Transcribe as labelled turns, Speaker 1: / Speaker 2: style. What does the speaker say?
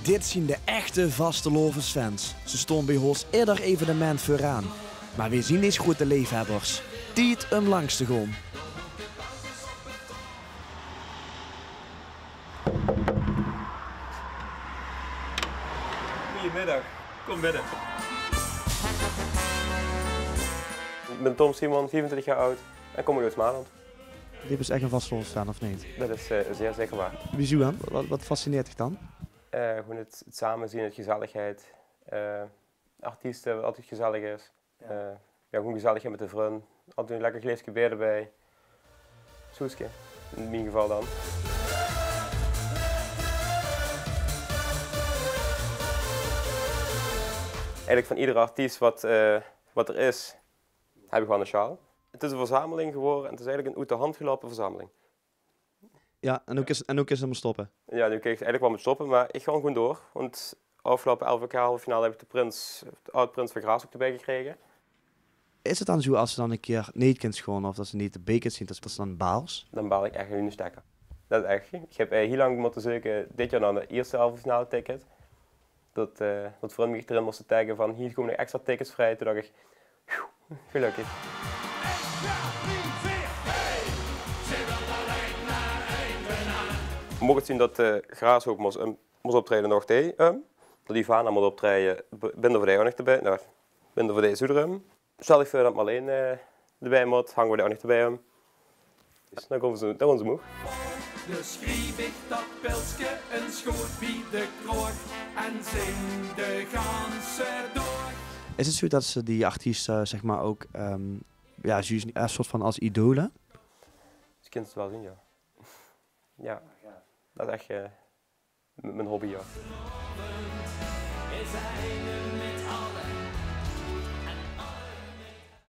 Speaker 1: Dit zien de echte vaste Lovensfans. Ze stonden bij ons ieder evenement vooraan. Maar we zien deze grote liefhebbers. Tijd om langs te gaan.
Speaker 2: Goedemiddag, kom binnen. Ik ben Tom Simon, 24 jaar oud en kom uit Maarland.
Speaker 1: Dit is echt een vaste Lovensfan, of niet?
Speaker 2: Dat is zeer zeker waar.
Speaker 1: Wie dan? Wat fascineert je dan?
Speaker 2: Gewoon het samenzien, het gezelligheid. Artiesten, wat altijd gezellig is. Ja, gewoon gezelligheid met de vrienden. Altijd een lekker glaasje bier erbij. Soeske, in mijn geval dan. Eigenlijk van iedere artiest wat er is, heb ik gewoon een sjaal. Het is een verzameling geworden en het is eigenlijk een uit de hand gelopen verzameling.
Speaker 1: Ja, en ook is het helemaal stoppen.
Speaker 2: Ja, nu kan ik eigenlijk wel met stoppen, maar ik ga gewoon door. Want afgelopen 11 jaar halve finale heb ik de oud-prins van Graas ook erbij gekregen.
Speaker 1: Is het dan zo als ze dan een keer niet kunt schoon of dat ze niet de beker zien, dat ze dan baals?
Speaker 2: Dan baal ik echt in de stekker. Dat is echt. Ik heb heel lang moeten zoeken dit jaar naar de eerste halve finale ticket. Dat vrienden me erin moesten taggen van hier komen nog extra tickets vrij. Toen dacht ik, gelukkig. We mogen zien dat Graas ook moest optreden nog tegen. Dat Ivana moet optreden, binnen voor die ook nog erbij. Nou, binnen voor deze erum. Stel ik voor dat Marleen erbij moet, hangen we daar ook nog erbij hem. Dus dan komen ze moe.
Speaker 3: Dus schreef ik dat pilsje een schoot bij de kroeg en zing de ganse door.
Speaker 1: Is het zo dat ze die artiesten zeg maar ook ja, een soort van als idolen?
Speaker 2: Dus kind het wel zien, ja. Ja, dat is echt mijn hobby, ja.
Speaker 3: Is hij